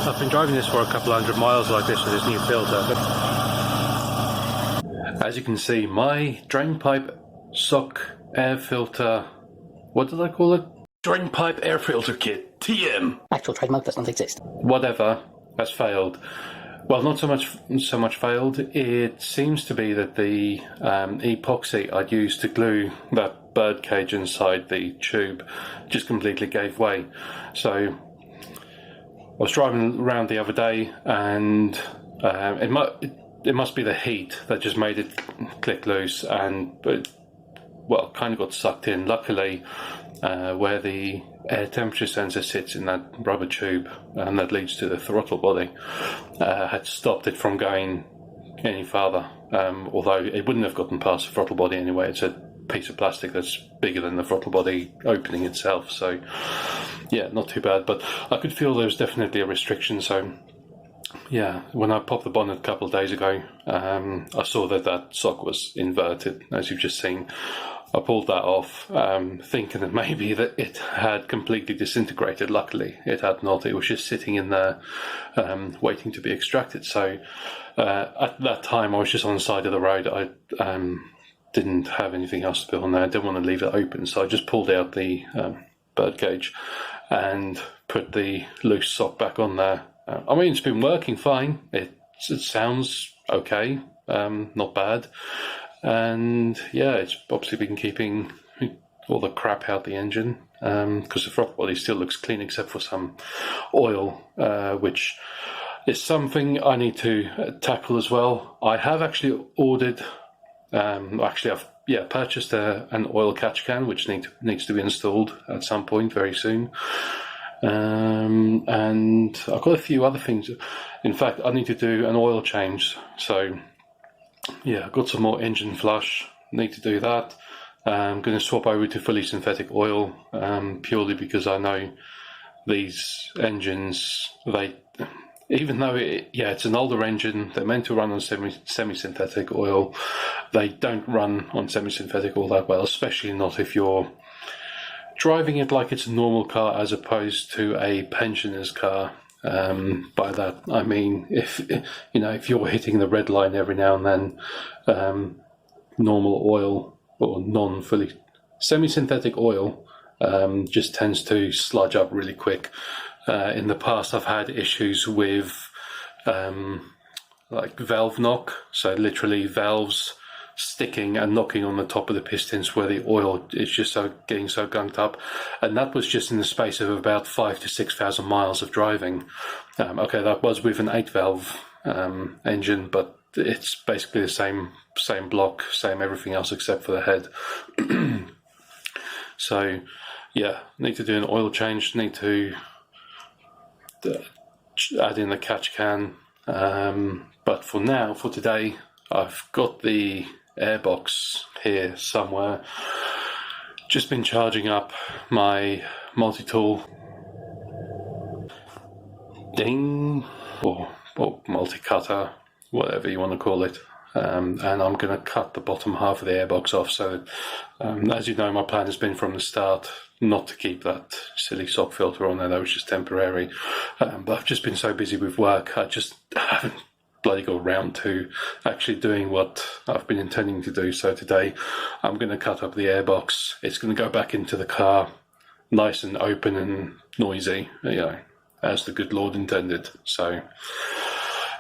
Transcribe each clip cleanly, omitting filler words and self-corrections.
I've been driving this for a couple hundred miles like this with this new filter, but as you can see, my drain pipe sock air filter, what did I call it? Drain pipe air filter kit, TM. Actual trademark does not exist. Whatever, has failed. Well, not so much failed. It seems to be that the epoxy I'd used to glue that bird cage inside the tube just completely gave way. So I was driving around the other day, and it must be the heat that just made it click loose, and well, kind of got sucked in. Luckily, where the air temperature sensor sits in that rubber tube, and that leads to the throttle body, had stopped it from going any farther. Although it wouldn't have gotten past the throttle body anyway. It's a piece of plastic that's bigger than the throttle body opening itself. So yeah, not too bad. But I could feel there was definitely a restriction. So yeah, when I popped the bonnet a couple of days ago, I saw that sock was inverted, as you've just seen. I pulled that off, thinking that maybe that it had completely disintegrated. Luckily, it had not. It was just sitting in there, waiting to be extracted. So at that time, I was just on the side of the road. I didn't have anything else to put on there. I didn't want to leave it open, so I just pulled out the bird cage and put the loose sock back on there. I mean, it's been working fine. It sounds okay, not bad. And yeah, it's obviously been keeping all the crap out the engine, because the throttle body still looks clean except for some oil, which is something I need to tackle as well. I have actually ordered, I've purchased an oil catch can, which needs to be installed at some point very soon. And I've got a few other things. In fact, I need to do an oil change. So yeah, I've got some more engine flush, need to do that. I'm going to swap over to fully synthetic oil, purely because I know these engines, even though it's an older engine, they're meant to run on semi-synthetic oil. They don't run on semi-synthetic all that well, especially not if you're driving it like it's a normal car as opposed to a pensioner's car. By that I mean, if you're hitting the red line every now and then, normal oil or non-fully semi-synthetic oil just tends to sludge up really quick. In the past, I've had issues with like valve knock, so literally valves sticking and knocking on the top of the pistons where the oil is just getting so gunked up, and that was just in the space of about 5,000 to 6,000 miles of driving. Okay, that was with an 8-valve engine, but it's basically the same block, same everything else except for the head. So yeah, need to do an oil change, need to add in the catch can, but for now, for today, I've got the airbox here somewhere. Just been charging up my multi-tool, ding, or multi-cutter, whatever you want to call it, and I'm going to cut the bottom half of the airbox off. So as you know, my plan has been from the start not to keep that silly sock filter on there. That was just temporary, but I've just been so busy with work, I just haven't bloody got around to actually doing what I've been intending to do. So today I'm going to cut up the airbox. It's going to go back into the car nice and open and noisy, as the good Lord intended. So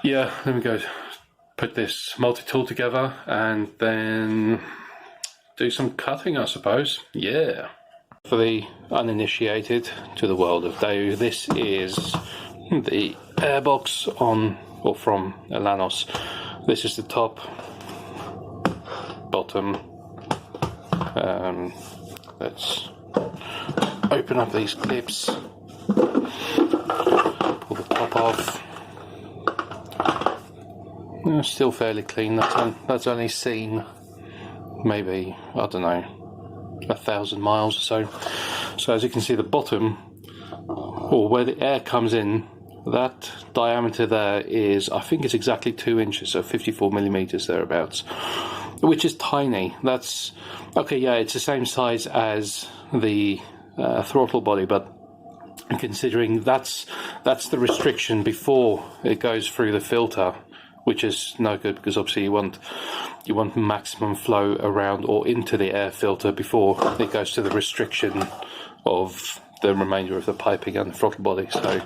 yeah, let me go put this multi-tool together and then do some cutting, I suppose. Yeah. For the uninitiated to the world of Deu, this is the airbox from Elanos. This is the top, bottom. Let's open up these clips, pull the top off. Still fairly clean. That's only seen maybe, I don't know, 1,000 miles or so. So as you can see, the bottom, or where the air comes in, that diameter there is, I think it's exactly 2 inches, so 54 millimeters thereabouts, which is tiny. That's okay. Yeah, it's the same size as the throttle body, but And considering that's the restriction before it goes through the filter, which is no good, because obviously you want maximum flow around or into the air filter before it goes to the restriction of the remainder of the piping and the throttle body. So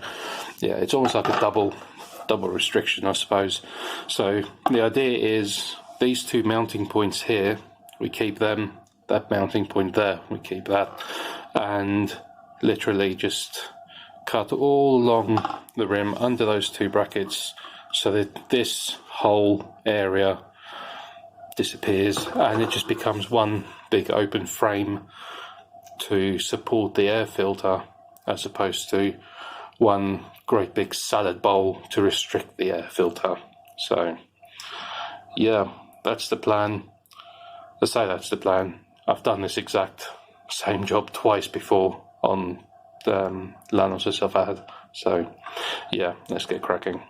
yeah, it's almost like a double restriction, I suppose. So the idea is these two mounting points here, we keep them, that mounting point there, we keep that, and literally just cut all along the rim under those two brackets so that this whole area disappears and it just becomes one big open frame to support the air filter, as opposed to one great big salad bowl to restrict the air filter. So yeah, that's the plan. I say that's the plan. I've done this exact same job twice before on the Lanos I've had. So yeah, let's get cracking.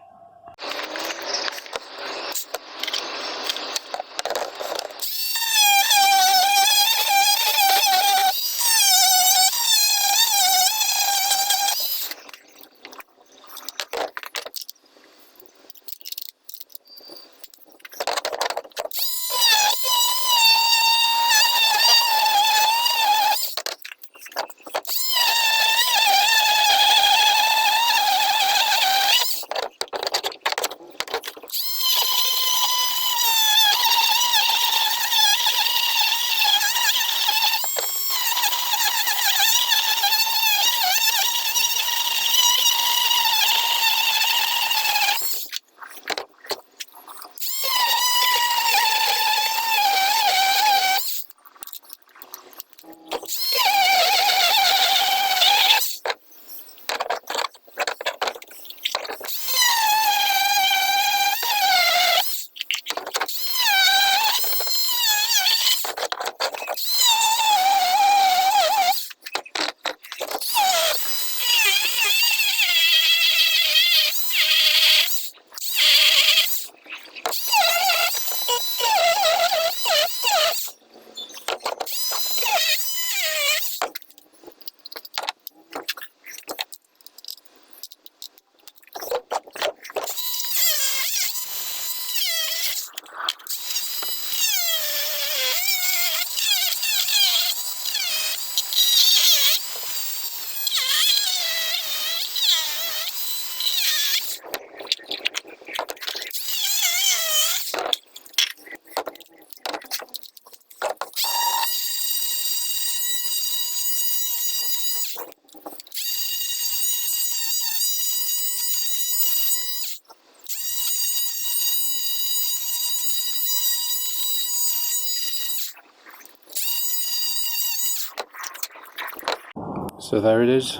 So there it is,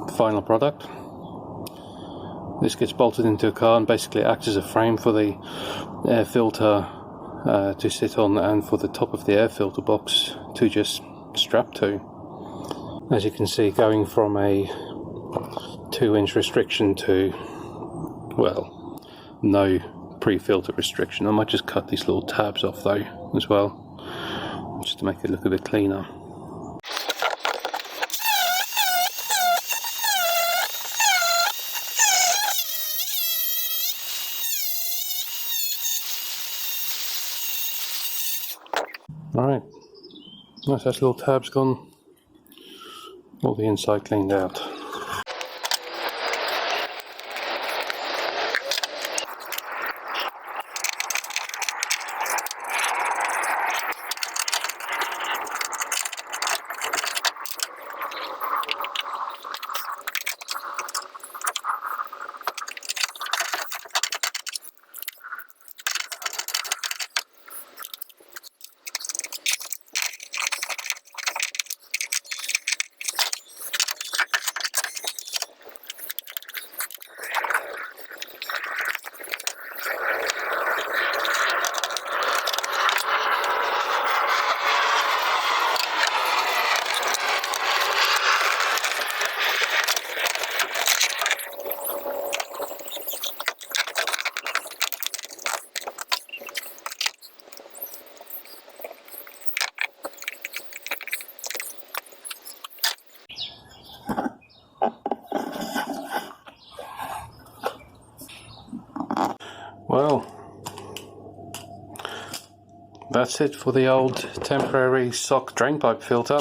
the final product. This gets bolted into a car and basically acts as a frame for the air filter to sit on, and for the top of the air filter box to just strap to. As you can see, going from a 2-inch restriction to, well, no pre-filter restriction. I might just cut these little tabs off though as well, just to make it look a bit cleaner. Alright, nice, those little tabs gone, all the inside cleaned out. well, that's it for the old temporary sock drainpipe filter.